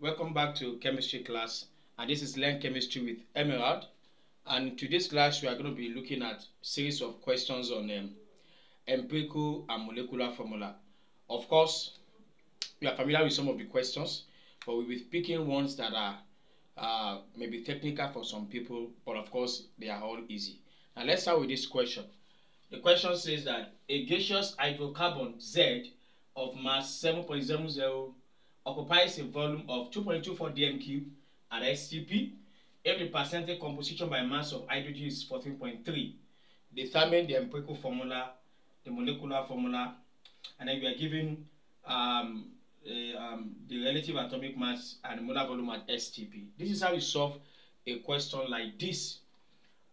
Welcome back to chemistry class, and this is Learn Chemistry with Emerald. And in today's class we are going to be looking at a series of questions on empirical and molecular formula. Of course, we are familiar with some of the questions, but we'll be picking ones that are maybe technical for some people, but of course they are all easy. Now let's start with this question. The question says that a gaseous hydrocarbon Z of mass 7.00 occupies a volume of 2.24 dm³ at STP if the percentage composition by mass of hydrogen is 14.3. Determine the empirical formula, the molecular formula, and then we are given the relative atomic mass and molar volume at STP. This is how we solve a question like this.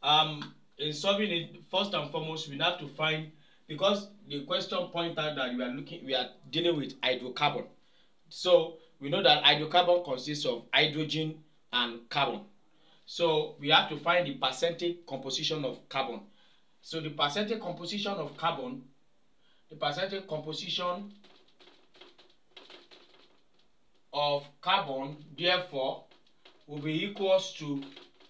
In solving it, first and foremost, we have to find, because the question points out that we are dealing with hydrocarbon. So we know that hydrocarbon consists of hydrogen and carbon. So we have to find the percentage composition of carbon. So the percentage composition of carbon, therefore will be equals to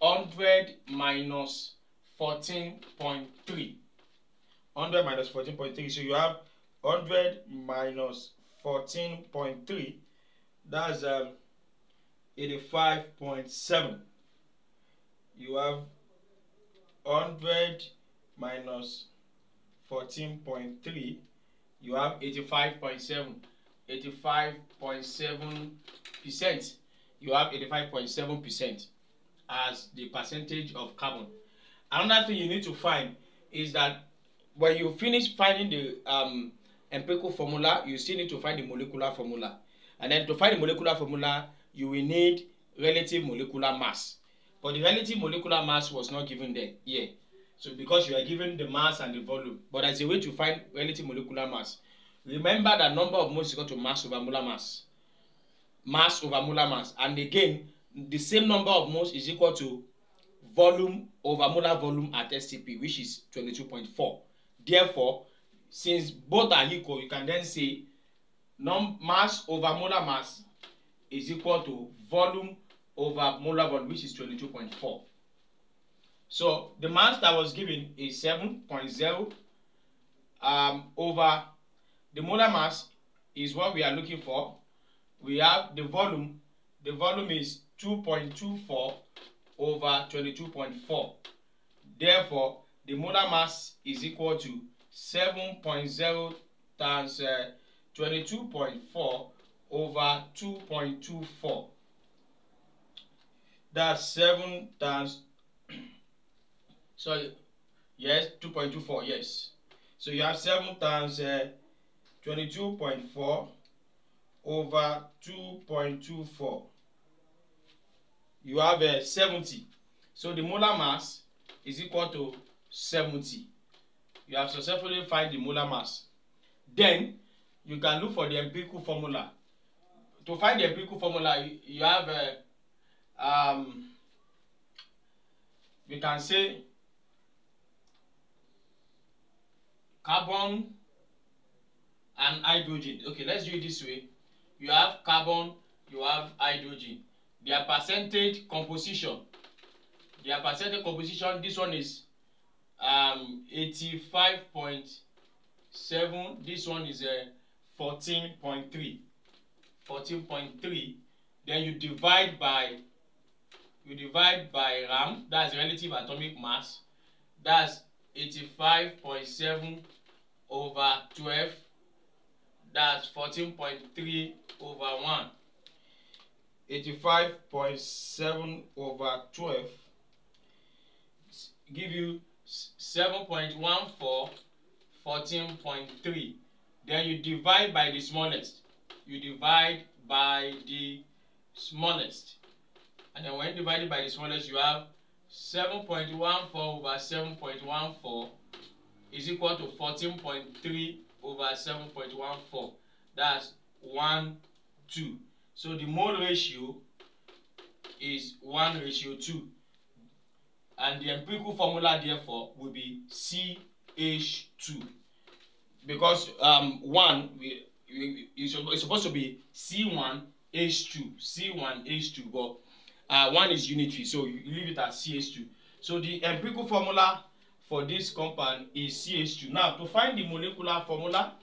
100 minus 14.3. 100 minus 14.3. So you have 100 minus 14.3. That's 85.7. You have 100 minus 14.3. You have 85.7. 85.7%. You have 85.7% as the percentage of carbon. Another thing you need to find is that when you finish finding the empirical formula, you still need to find the molecular formula. And then to find the molecular formula, you will need relative molecular mass. But the relative molecular mass was not given there here. So because you are given the mass and the volume, but as a way to find relative molecular mass, remember that number of moles is equal to mass over molar mass. Mass over molar mass. And again, the same number of moles is equal to volume over molar volume at STP, which is 22.4. Therefore, since both are equal, you can then say mass over molar mass is equal to volume over molar volume, which is 22.4. So the mass that was given is 7.0 over the molar mass is what we are looking for. We have the volume. The volume is 2.24 over 22.4. Therefore, the molar mass is equal to 7.0 times 22.4 over 2.24. That's 7 times, sorry, yes, 2.24, yes. So you have 7 times 22.4 over 2.24. You have 70. So the molar mass is equal to 70. You have successfully find the molar mass. Then you can look for the empirical formula. To find the empirical formula, you have we can say carbon and hydrogen. Okay, let's do it this way. You have carbon, you have hydrogen. Their percentage composition. This one is 85.7. This one is 14.3. 14.3. Then you divide by RAM. That's relative atomic mass. That's 85.7 over 12. That's 14.3 over 1. 85.7 over 12 give you 7.14, 14.3. Then you divide by the smallest. And then when divided by the smallest, you have 7.14 over 7.14 is equal to 14.3 over 7.14. That's 1, 2. So the mole ratio is 1:2. And the empirical formula therefore will be CH2. Because 1 is supposed to be C1 H2, C1H2, but one is unitary, so you leave it as CH2. So the empirical formula for this compound is CH2. Now, to find the molecular formula,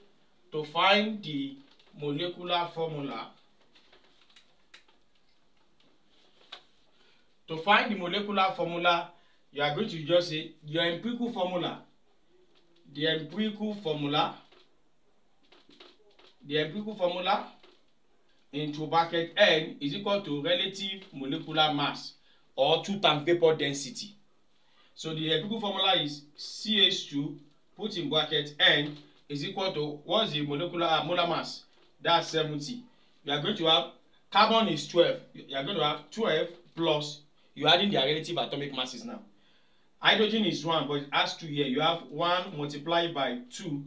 you are going to just say your empirical formula. The empirical formula into bracket N is equal to relative molecular mass or 2 times vapor density. So the empirical formula is CH2 put in bracket N is equal to, what's the molar mass? That's 70. You are going to have carbon is 12. You are going to have 12 plus, you're adding their relative atomic masses now. Hydrogen is 1, but it has 2 here. You have 1 multiplied by 2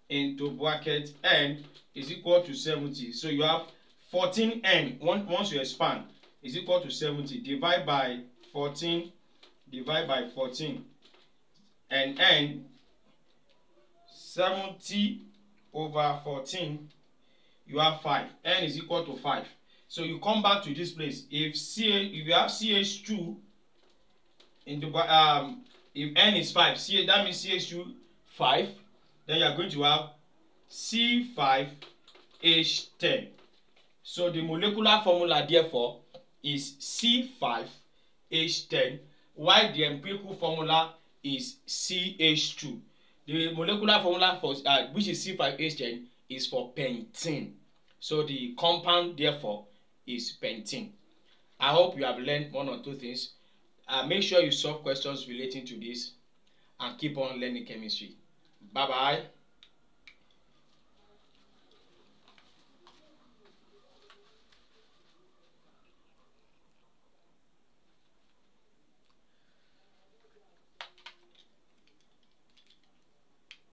into bracket N is equal to 70. So you have 14N, once you expand, is equal to 70. Divide by 14, and N, 70 over 14, you have 5. N is equal to 5. So you come back to this place. If you have CH2 into if N is 5, that means CH2 5, then you are going to have C5H10. So the molecular formula therefore is C5H10, while the empirical formula is CH2. The molecular formula for which is C5H10 is for pentene. So the compound therefore is pentene. I hope you have learned 1 or 2 things. Make sure you solve questions relating to this and keep on learning chemistry. Bye bye.